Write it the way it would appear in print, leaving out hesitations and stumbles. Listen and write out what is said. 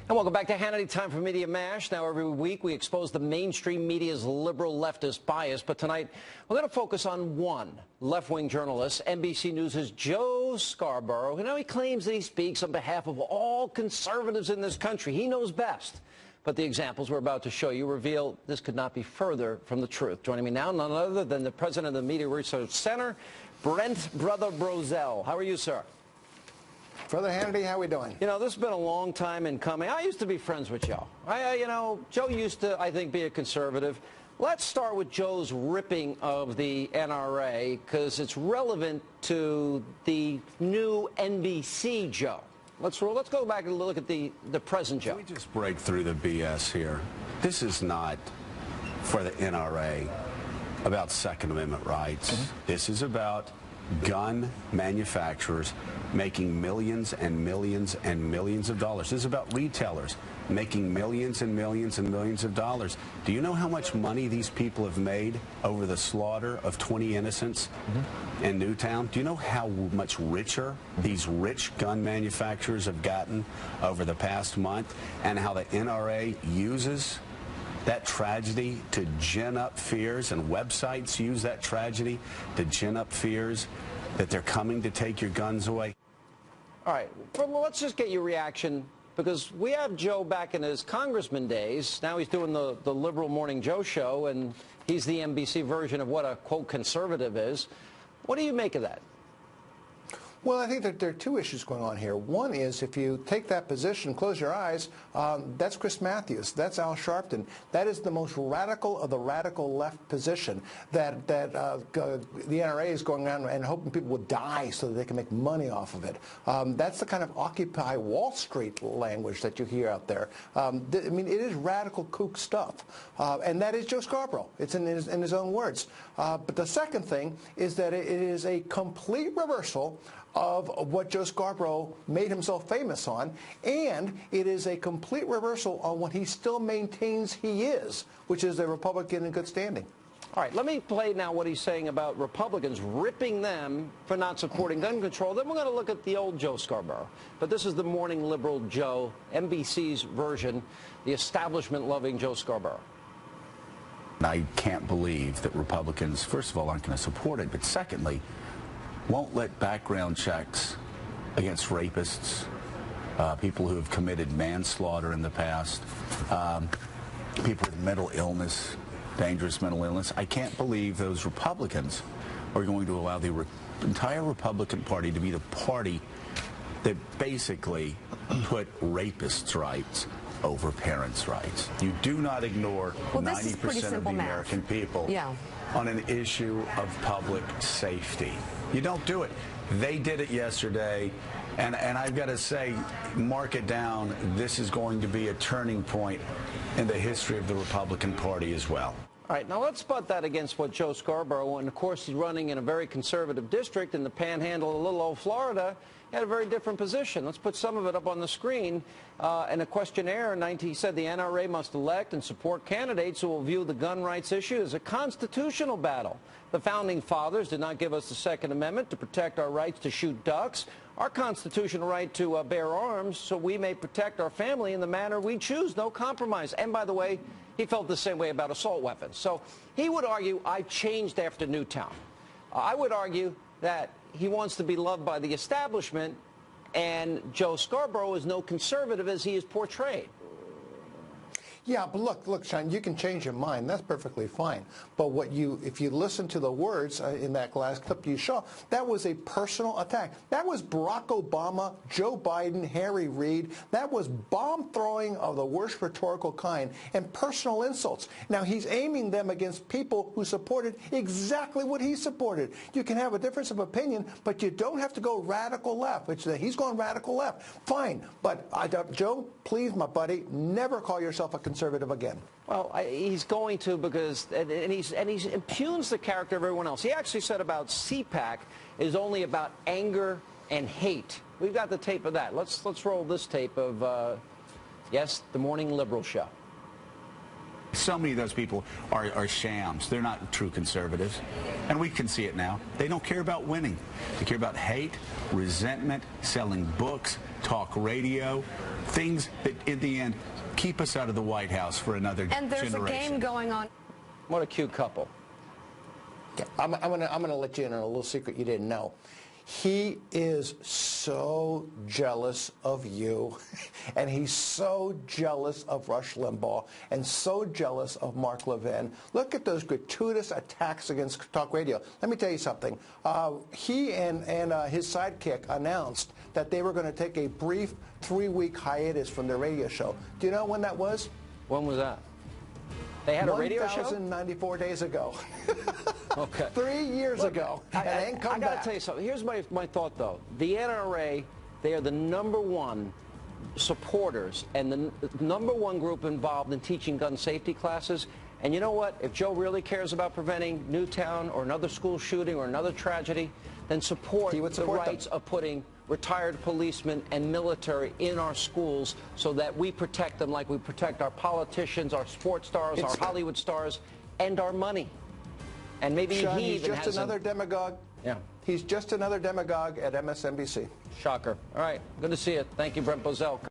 And welcome back to Hannity. Time for Media Mash. Now, every week we expose the mainstream media's liberal leftist bias, but tonight we're going to focus on one left-wing journalist, NBC News' Joe Scarborough. He claims that he speaks on behalf of all conservatives in this country. He knows best. But the examples we're about to show you reveal this could not be further from the truth. Joining me now, none other than the president of the Media Research Center, Brent Brother Brozell. How are you, sir? Brother Hannity, how we doing? You know, this has been a long time in coming. I used to be friends with Joe. Joe used to, I think, be a conservative. Let's start with Joe's ripping of the NRA, because it's relevant to the new NBC Joe. Let's go back and look at the present Joe. Let me just break through the BS here. This is not for the NRA about Second Amendment rights. This is about gun manufacturers making millions and millions and millions of dollars. This is about retailers making millions and millions and millions of dollars. Do you know how much money these people have made over the slaughter of 20 innocents in Newtown? Do you know how much richer these rich gun manufacturers have gotten over the past month, and how the NRA uses that tragedy to gin up fears, and websites use that tragedy to gin up fears that they're coming to take your guns away? All right, well, let's just get your reaction, because we have Joe back in his congressman days. Now he's doing the liberal Morning Joe show, and he's the NBC version of what a, quote, conservative is. What do you make of that? Well, I think that there are two issues going on here. One is, if you take that position, close your eyes, that's Chris Matthews, that's Al Sharpton. That is the most radical of the radical left position that the NRA is going around and hoping people will die so that they can make money off of it. That's the kind of Occupy Wall Street language that you hear out there. I mean, it is radical kook stuff. And that is Joe Scarborough. It's in his own words. But the second thing is that it is a complete reversal of what Joe Scarborough made himself famous on, and it is a complete reversal on what he still maintains he is, which is a Republican in good standing. All right, let me play now what he's saying about Republicans ripping them for not supporting gun control. Then we're going to look at the old Joe Scarborough. But this is the morning liberal Joe, NBC's version, the establishment-loving Joe Scarborough. I can't believe that Republicans, first of all, aren't going to support it, but secondly, won't let background checks against rapists, people who have committed manslaughter in the past, people with mental illness, dangerous mental illness. I can't believe those Republicans are going to allow the entire Republican Party to be the party that basically put rapists' rights over parents' rights. You do not ignore 90% of the American people on an issue of public safety. You don't do it. They did it yesterday, and I've got to say, mark it down, this is going to be a turning point in the history of the Republican Party as well. All right, now let's butt that against what Joe Scarborough, and of course he's running in a very conservative district in the panhandle of little old Florida, had a very different position. Let's put some of it up on the screen. In a questionnaire, he said the NRA must elect and support candidates who will view the gun rights issue as a constitutional battle. The Founding Fathers did not give us the Second Amendment to protect our rights to shoot ducks, our constitutional right to bear arms, so we may protect our family in the manner we choose, no compromise. And by the way, he felt the same way about assault weapons. So he would argue, I changed after Newtown. I would argue that he wants to be loved by the establishment, and Joe Scarborough is no conservative as he is portrayed. Yeah, but look, Sean, you can change your mind. That's perfectly fine. But if you listen to the words in that last clip you saw, that was a personal attack. That was Barack Obama, Joe Biden, Harry Reid. That was bomb throwing of the worst rhetorical kind and personal insults. Now, he's aiming them against people who supported exactly what he supported. You can have a difference of opinion, but you don't have to go radical left, which he's going radical left. Fine. But, Joe, please, my buddy, never call yourself a conservative again. Well, he's going to, because and he impugns the character of everyone else. He actually said about CPAC is only about anger and hate. We've got the tape of that. Let's roll this tape of yes, the Morning Liberal Show. So many of those people are shams. They're not true conservatives. And we can see it now. They don't care about winning. They care about hate, resentment, selling books, talk radio, things that, in the end, keep us out of the White House for another generation. And there's a game going on. What a cute couple. I'm gonna let you in on a little secret you didn't know. He is so jealous of you, and he's so jealous of Rush Limbaugh, and so jealous of Mark Levin. Look at those gratuitous attacks against talk radio. Let me tell you something. He and his sidekick announced that they were going to take a brief 3-week hiatus from their radio show. Do you know when that was? When was that? They had a radio show? 1,094 days ago. Okay. 3 years ago. And they ain't come I got back. to tell you something. Here's my thought, though. The NRA, they are the #1 supporters and the #1 group involved in teaching gun safety classes. And you know what? If Joe really cares about preventing Newtown or another school shooting or another tragedy, then support the rights of putting retired policemen and military in our schools so that we protect them like we protect our politicians, our sports stars, our Hollywood stars, and our money. And maybe Sean, he he's even just has another demagogue. Yeah. He's just another demagogue at MSNBC. Shocker. All right. Good to see you. Thank you, Brent Bozell.